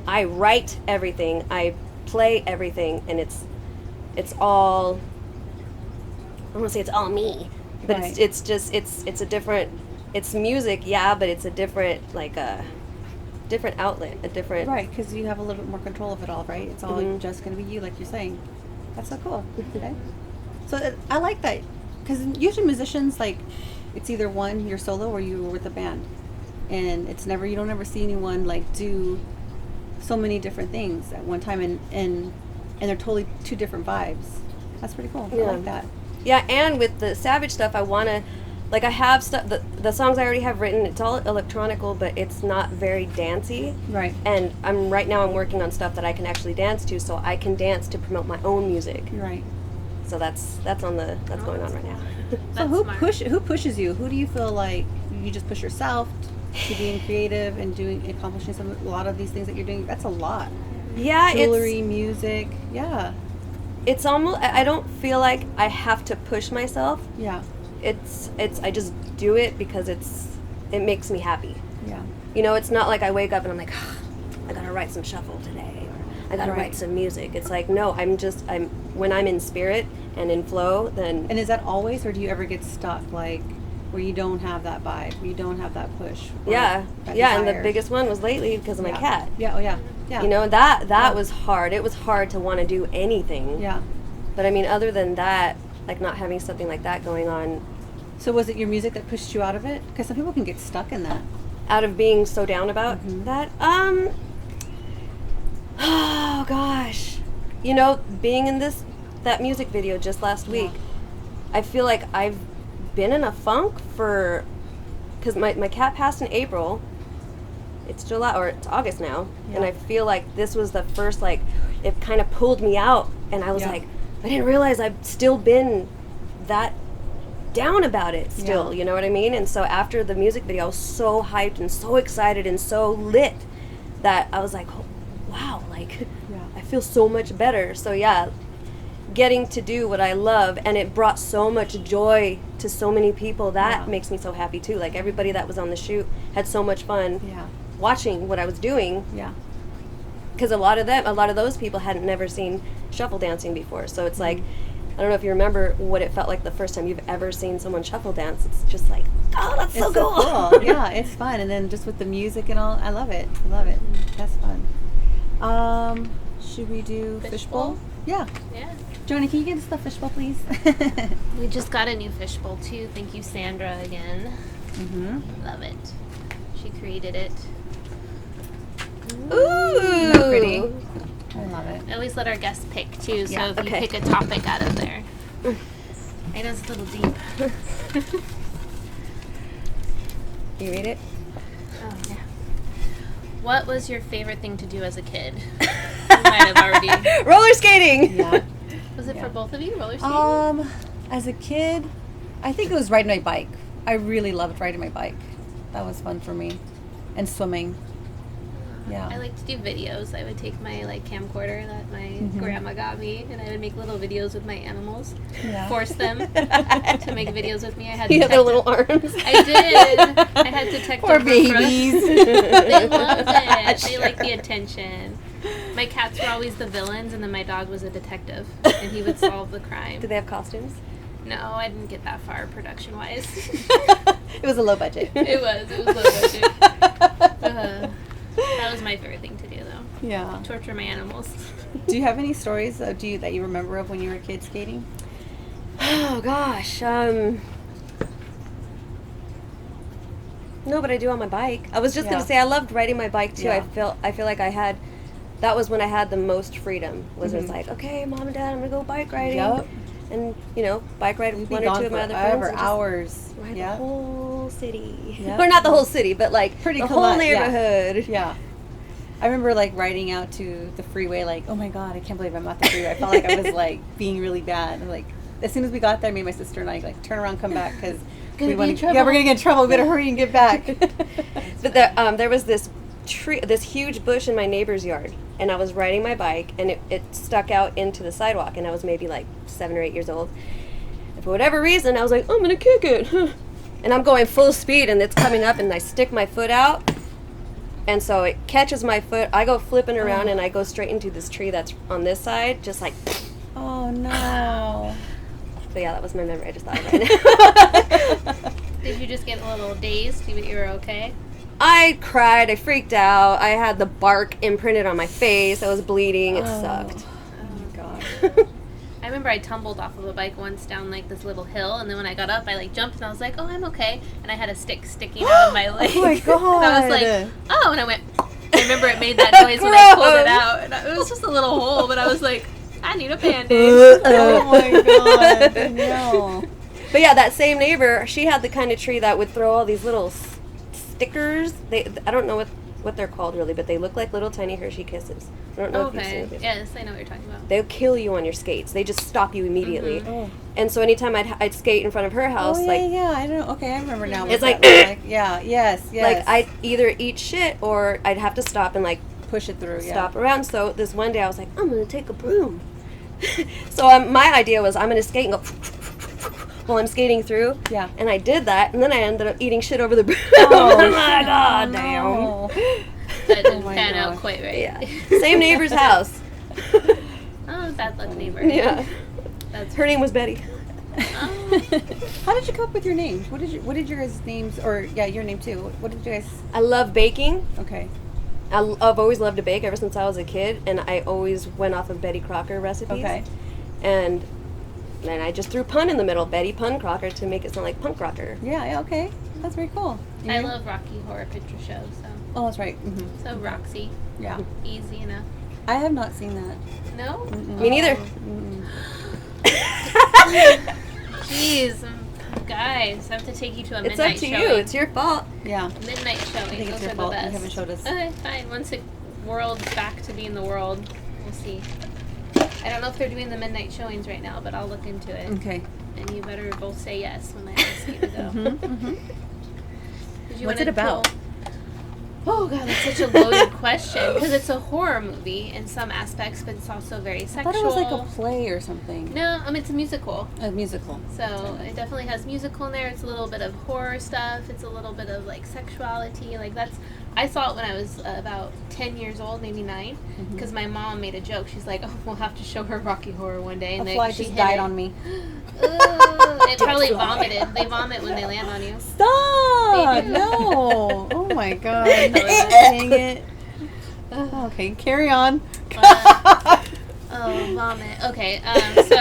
I write everything, I play everything, and it's all. I don't want to say it's all me, but
Right.
it's just it's a different. It's music, yeah, but it's a different different outlet, a different.
Right, because you have a little bit more control of it all, right? It's all just going to be you, like you're saying. That's so cool. Okay. So I like that, because usually musicians, like, it's either one, you're solo, or you're with a band. And it's never, you don't ever see anyone, like, do so many different things at one time, and they're totally two different vibes. That's pretty cool.
Yeah.
I like that.
Yeah, and with the Savage stuff, I want to, like, I have stuff, the songs I already have written, it's all electronical, but it's not very dancey.
Right.
And I'm working on stuff that I can actually dance to, so I can dance to promote my own music.
You're right.
So that's going on right now.
So
That's
who
smart.
pushes you? Who do you feel like you just push yourself to being creative and accomplishing a lot of these things that you're doing? That's a lot.
Yeah,
Jewelry, music. Yeah.
it's almost, I don't feel like I have to push myself.
Yeah.
It's I just do it because it makes me happy.
Yeah.
You know, it's not like I wake up and I'm like, I gotta write some shuffle today, or I gotta
Right.
write some music. It's like, no, when I'm in spirit and in flow, then
And is that always, or do you ever get stuck, like, where you don't have that vibe, where you don't have that push? or
yeah,
that
and the
desire?
biggest one was lately because of my
Yeah.
cat.
Yeah. Oh yeah. Yeah.
You know, that
Yeah.
was hard. It was hard to want to do anything.
Yeah.
But I mean, other than that, like not having something like that going on,
So was it your music that pushed you out of it? Because some people can get stuck in that.
out of being so down about
Mm-hmm.
that, oh gosh, you know, being in that music video just last week, I feel like I've been in a funk because my cat passed in April. It's July, or it's August now, and
Yeah.
I feel like this was the first, like, it kind of pulled me out, and I was
Yeah.
like, I didn't realize I've still been that down about it still,
Yeah.
you know what I mean? And so after the music video, I was so hyped and so excited and so lit that I was like, oh, wow, like,
Yeah.
I feel so much better. So yeah, getting to do what I love, and it brought so much joy to so many people. That
Yeah.
makes me so happy too. Like everybody that was on the shoot had so much fun
Yeah.
watching what I was doing,
Yeah.
because a lot of those people hadn't never seen shuffle dancing before. So it's like, I don't know if you remember what it felt like the first time you've ever seen someone shuffle dance. It's just like, oh, that's
It's
so
so
cool.
cool. Yeah, it's fun. And then just with the music and all, I love it. I love it. That's fun. Should we do
Fishbowl?
fishbowl? Yeah.
Yeah.
Joni, can you get us the fishbowl, please?
We just got a new fishbowl too. Thank you, Sandra, again.
Mm-hmm.
Love it. She created it.
Ooh,
Isn't that pretty? I love it.
I always let our guests pick too. So
Yeah,
if you
okay.
pick a topic out of there, I know it's a little deep.
You read it?
Oh yeah. What was your favorite thing to do as a kid? You might have already.
Roller skating.
Yeah.
Was it
Yeah.
for both of you? Roller skating?
As a kid, I think it was riding my bike. I really loved riding my bike. That was fun for me. And swimming. Yeah.
I like to do videos. I would take my camcorder that my grandma got me, and I would make little videos with my animals.
Yeah.
Force them to make videos with me. I had
You have their
detective-
little arms.
I did. I had detective.
Poor
work for-
babies.
They loved it. They
Sure.
liked the attention. My cats were always the villains, and then my dog was a detective, and he would solve the crime.
Did they have costumes?
No, I didn't get that far production-wise.
It was a low budget.
It was low budget. That was my favorite thing to do, though.
Yeah.
Torture my animals.
Do you have any stories that you remember of when you were a kid skating?
Oh gosh. No, but I do on my bike. I was just
Yeah.
gonna say I loved riding my bike too.
Yeah.
I feel like that was when I had the most freedom. Was
Mhm.
it's like, okay, mom and dad, I'm gonna go bike riding.
Yep.
And bike ride
We'd
with
be
one or
gone
two of my other
forever,
friends. And just
hours.
ride
Yeah.
the whole city.
Yep.
Or not the whole city, but like
Pretty
the
cool,
whole
yeah.
neighborhood.
Yeah. I remember riding out to the freeway oh my god, I can't believe I'm at the freeway. I felt like I was being really bad. And, as soon as we got there, me and my sister and I turn around, come back because
Gonna
we
be
want
in
to.
trouble.
Yeah, we're gonna get in trouble. We better hurry and get back.
But there was this tree, this huge bush in my neighbor's yard, and I was riding my bike, and it stuck out into the sidewalk, and I was maybe 7 or 8 years old. And for whatever reason, I was like, I'm gonna kick it, and I'm going full speed, and it's coming up, and I stick my foot out, and so it catches my foot. I go flipping around, and I go straight into this tree that's on this side, just like.
Oh no.
But yeah, that was my memory. I just thought of it right now.
Did you just get a little dazed? But you were okay?
I cried. I freaked out. I had the bark imprinted on my face. I was bleeding. It sucked.
Oh my god.
I remember I tumbled off of a bike once down this little hill, and then when I got up, I jumped, and I was like, "Oh, I'm okay." And I had a stick sticking out of my leg.
Oh my god.
And I was like, "Oh," and I went. I remember it made that noise when I pulled it out, and it was just a little hole, but I was like, "I need a Band-Aid."
Oh my god. No.
But yeah, that same neighbor, she had the kind of tree that would throw all these little stickers. I don't know what they're called really, but they look like little tiny Hershey Kisses. I don't know if you've seen
Okay.
it before.
Yes, I know what you're talking about.
They'll kill you on your skates. They just stop you immediately.
Oh.
And so anytime I'd skate in front of her house,
Oh yeah, I don't know. Okay, I remember now. what
It's
that
like,
looked like. Yeah, yes.
I'd either eat shit or I'd have to stop and
push it through. Yeah.
stop around. So this one day I was like, I'm gonna take a broom. So my idea was I'm gonna skate and go while I'm skating through.
Yeah.
And I did that, and then I ended up eating shit over the broom.
Oh,
Oh my god,
no.
That didn't
my
pan out
gosh.
quite right.
Yeah. Same neighbor's house.
Oh, bad luck neighbor.
Yeah.
That's
Her name was Betty.
Oh.
How did you come up with your names? What did your guys' names, or your name too? What did you guys?
I love baking.
Okay.
I've always loved to bake ever since I was a kid, and I always went off of Bettypunkrocker recipes.
Okay.
And then I just threw pun in the middle, Bettypunkrocker, to make it sound like punk rocker.
Yeah. Okay. That's very cool.
I love Rocky Horror Picture Show,
Oh, that's right. Mm-hmm.
so Roxy,
Yeah.
easy enough.
I have not seen that.
No?
Mm-mm.
Me neither.
Mm-mm.
Jeez, guys, I have to take you to a
It's
midnight
up to
showing.
you. It's your fault.
Yeah.
Midnight showing.
I think it's
Those
your
are
fault.
the
You
best.
haven't showed us.
Okay, fine. Once the world's back to being the world, we'll see. I don't know if they're doing the midnight showings right now, but I'll look into it.
Okay.
And you better both say yes when I ask you to go.
Mm-hmm.
Did you
What's
wanna
it about?
pull- Oh god, that's such a loaded question because it's a horror movie in some aspects, but it's also very
I
sexual.
thought it was like a play or something.
No, it's a musical.
A musical.
So it definitely has musical in there. It's a little bit of horror stuff. It's a little bit of like sexuality. Like I saw it when I was about 10 years old, maybe 9, because my mom made a joke. She's like, "Oh, we'll have to show her Rocky Horror one day." And
A fly
she
just
hit
died
it.
on me.
It probably vomited. They vomit when they land on you.
Stop!
They do.
No! Oh my god. Dang it. Okay, carry on.
Oh, vomit. Okay, so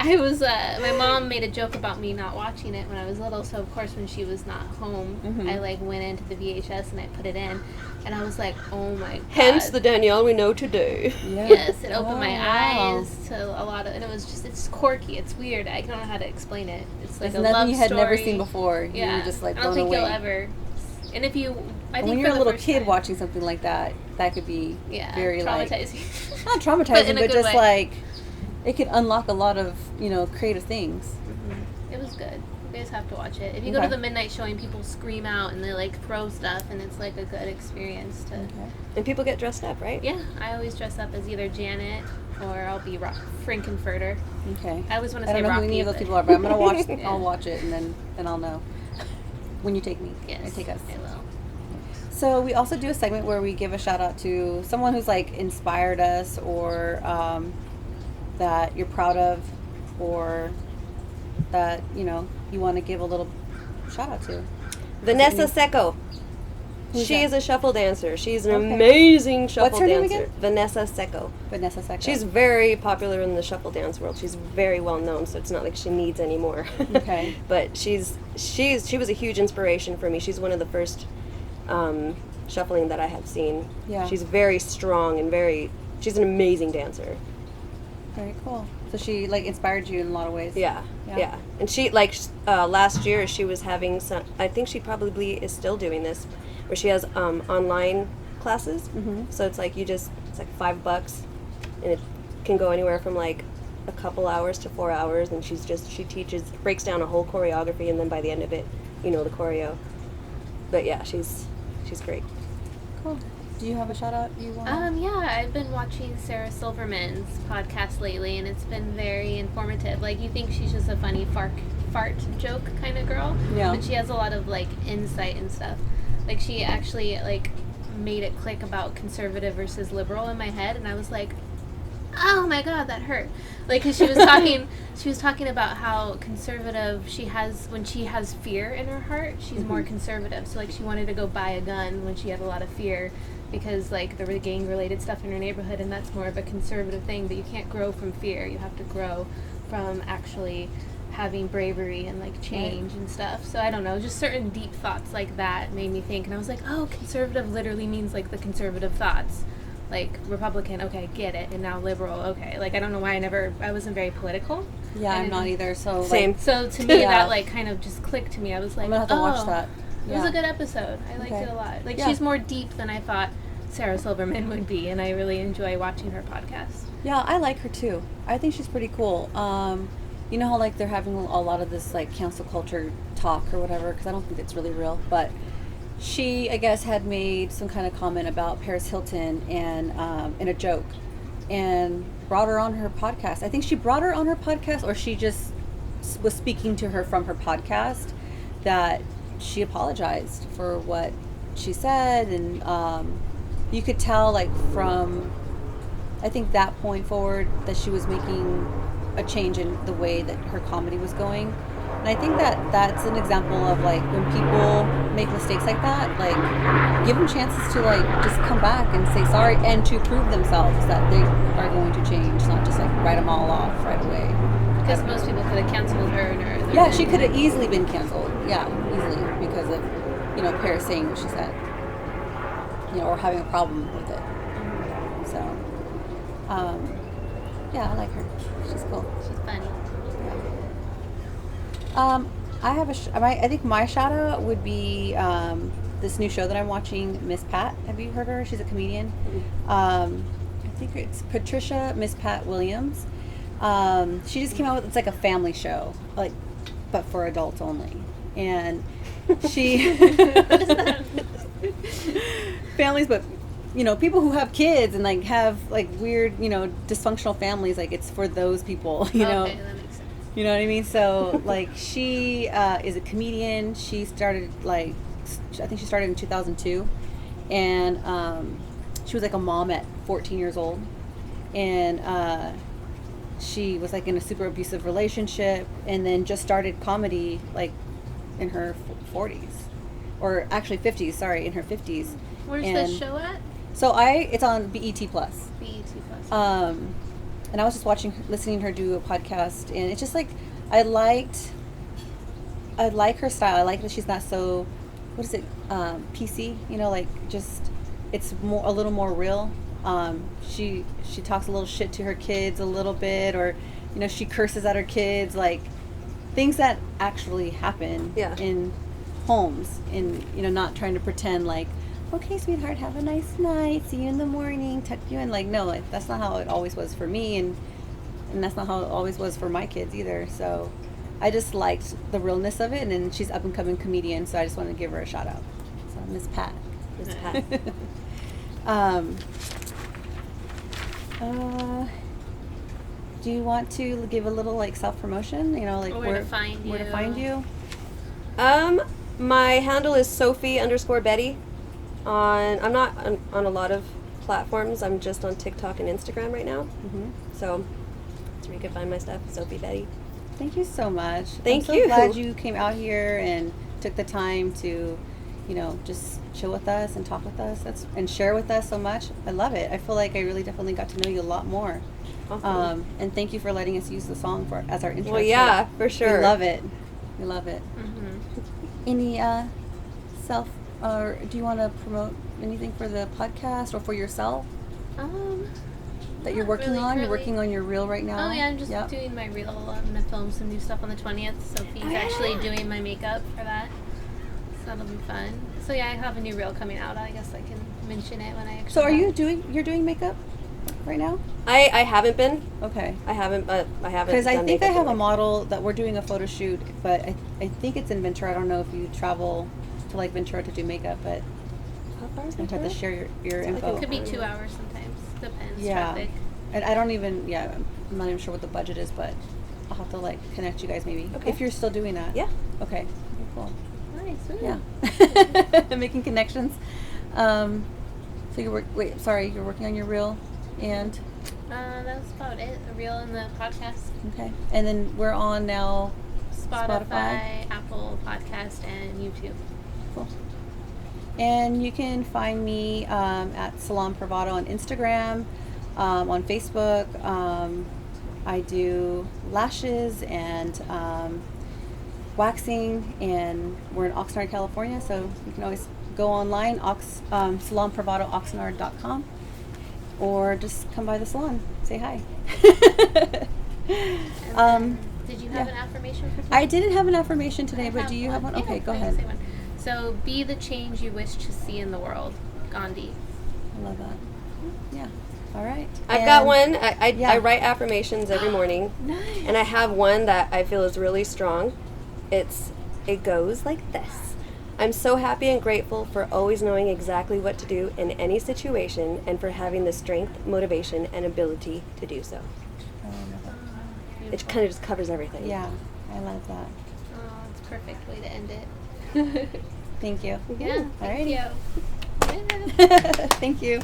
I was, my mom made a joke about me not watching it when I was little, so of course when she was not home, I like went into the VHS and I put it in, and I was like, oh my god.
Hence the Danielle we know today.
Yes, it opened my
wow.
eyes to a lot of, and it was just, it's quirky, it's weird, I don't know how to explain it. It's like
It's
a
nothing
love
you had
story.
never seen before.
Yeah.
You were just like
I don't
blown
think
away.
you'll ever, and if you, I think
When
for
you're a
the
little
first
kid
time-
watching something like that, that could be very like
traumatizing.
not
But
traumatizing,
in a
but
good
just
way.
like it could unlock a lot of creative things.
It was good. You guys have to watch it. If you go to
Okay.
the midnight showing, people scream out and they like throw stuff, and it's like a good experience to.
And people get dressed up, right?
Yeah, I always dress up as either Janet or I'll be Frankenfurter.
Okay.
I always want to
I
say
don't know
Rocky.
who any of those
but-
people are, but I'm gonna watch.
Yeah.
I'll watch it and then I'll know when you take me.
Yes,
Or take us.
I will.
So we also do a segment where we give a shout out to someone who's like inspired us or that you're proud of or that you want to give a little shout out to.
Vanessa Secco.
Who's
She
that?
is a shuffle dancer. She's an
Okay.
amazing shuffle
What's her name
dancer.
again?
Vanessa Secco.
Vanessa Secco.
She's very popular in the shuffle dance world. She's very well known, so it's not like she needs any more.
Okay.
But she was a huge inspiration for me. She's one of the first shuffling that I have seen.
Yeah.
She's very strong and she's an amazing dancer.
very cool. So she like inspired you in a lot of ways.
Yeah. And she last year she was having some. I think she probably is still doing this, where she has online classes. So it's like it's like $5, and it can go anywhere from like a couple hours to 4 hours, and she breaks down a whole choreography, and then by the end of it, the choreo. But yeah, she's great.
Cool. Do you have a shout out you want?
Yeah, I've been watching Sarah Silverman's podcast lately, and it's been very informative. Like, you think she's just a funny fart joke kind of girl,
Yeah.
but she has a lot of like insight and stuff. Like, she actually like made it click about conservative versus liberal in my head, and I was like, oh my god, that hurt. Like, 'cause she was talking about how conservative when she has fear in her heart, she's more conservative. So like, she wanted to go buy a gun when she had a lot of fear, because like there were gang related stuff in her neighborhood, and that's more of a conservative thing. But you can't grow from fear. You have to grow from actually having bravery and like change and stuff. So I don't know, just certain deep thoughts like that made me think, and I was like, oh, conservative literally means like the conservative thoughts. Like Republican, okay, get it, and now liberal, okay. Like, I don't know why I wasn't very political.
Yeah, I'm
And
not either. So
Same.
Like,
So to me,
Yeah.
that like kind of just clicked to me. I was like,
I'm gonna have to watch that.
It was a good episode. I liked
Okay.
it a lot. Like,
Yeah.
she's more deep than I thought Sarah Silverman would be, and I really enjoy watching her podcast.
Yeah, I like her too. I think she's pretty cool. You know how like they're having a lot of this like cancel culture talk or whatever, because I don't think it's really real, but she, I guess, had made some kind of comment about Paris Hilton and in a joke, and brought her on her podcast. I think she brought her on her podcast, or she just was speaking to her from her podcast, that she apologized for what she said, and you could tell like from I think that point forward that she was making a change in the way that her comedy was going. And I think that that's an example of like when people make mistakes like that, like give them chances to like just come back and say sorry, and to prove themselves that they are going to change, not just like write them all off right away.
Because most people could have canceled her and her.
Yeah, she could have easily been canceled. Yeah, easily, because of Paris saying what she said, or having a problem with it. So, yeah, I like her. She's cool.
She's funny.
I have I think my shout out would be this new show that I'm watching, Miss Pat. Have you heard her? She's a comedian. I think it's Patricia Miss Pat Williams. She just came out with, it's like a family show, like, but for adults only. and she families, but people who have kids and like have like weird, dysfunctional families, like it's for those people,
Okay, that makes sense.
You know what I mean? So like she is a comedian. She started I think she started in 2002, and she was like a mom at 14 years old, and she was like in a super abusive relationship, and then just started comedy like in her 40s, or actually 50s. Sorry, in her 50s.
Where's the show at?
So it's on BET Plus.
BET Plus.
And I was just listening to her do a podcast, and it's just like I like her style. I like that she's not so, what is it, PC? Like just it's a little more real. She talks a little shit to her kids a little bit, or she curses at her kids, like things that actually happen in homes, and not trying to pretend like, okay, sweetheart, have a nice night, see you in the morning, tuck you in. Like, no, that's not how it always was for me, and that's not how it always was for my kids either. So I just liked the realness of it, and then she's up and coming comedian, so I just want to give her a shout out. So Miss Pat.
Miss Pat.
Do you want to give a little like self promotion? Like
where to find you?
Where to find you?
My handle is Sofi_Betty. I'm not on a lot of platforms. I'm just on TikTok and Instagram right now.
Mm-hmm.
So that's where you can find my stuff. Sofi Betty.
Thank you so much.
I'm
so glad you came out here and took the time to, just chill with us and talk with us and share with us so much. I love it. I feel like I really definitely got to know you a lot more.
Awesome.
And thank you for letting us use the song as our intro.
Well, yeah, for sure.
We love it. We love it.
Mm-hmm.
Any or do you want to promote anything for the podcast or for yourself that you're working
really,
on?
really.
You're working on your reel right now?
Oh yeah, I'm just doing my reel. I'm gonna film some new stuff on the 20th. Sophie's actually doing my makeup for that, so that'll be fun. So yeah, I have a new reel coming out. I guess I can mention it when I actually.
So you're doing makeup right now?
I haven't been.
Okay.
I haven't.
Because I think I have a model that we're doing a photo shoot, but I think it's in Ventura. I don't know if you travel to like Ventura to do makeup, but
How far is
I have to
Ventura?
share your info.
It could be 2 hours sometimes. Depends.
Yeah.
Traffic.
And I don't even, I'm not even sure what the budget is, but I'll have to like connect you guys maybe.
Okay.
If you're still doing that.
Yeah.
Okay. Cool.
Nice. Ooh.
Yeah. Making connections. So you're working on your reel and.
That's about it. The reel and the podcast.
Okay. And then we're on now
Spotify, Apple Podcast, and YouTube.
Cool. And you can find me at Salon Pravado on Instagram, on Facebook. I do lashes and waxing, and we're in Oxnard, California, so you can always go online, salonpravadoxnard.com, or just come by the salon, say hi.
Did you have an affirmation for today?
I didn't have an affirmation today, but do you have one?
Yeah,
Okay, go
I can
ahead.
say one. So, be the change you wish to see in the world. Gandhi.
I love that. Yeah. All right.
I've got
And-
one. I write affirmations every morning.
Nice.
And I have one that I feel is really strong. It goes like this. I'm so happy and grateful for always knowing exactly what to do in any situation and for having the strength, motivation, and ability to do so.
I love that.
It kind of just covers everything.
Yeah, I love that.
Oh, it's a perfect way to end it.
Thank you.
Yeah. Thank
Alrighty.
you.
Thank you.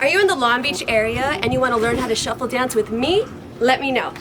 Are you in the Long Beach area and you want to learn how to shuffle dance with me? Let me know.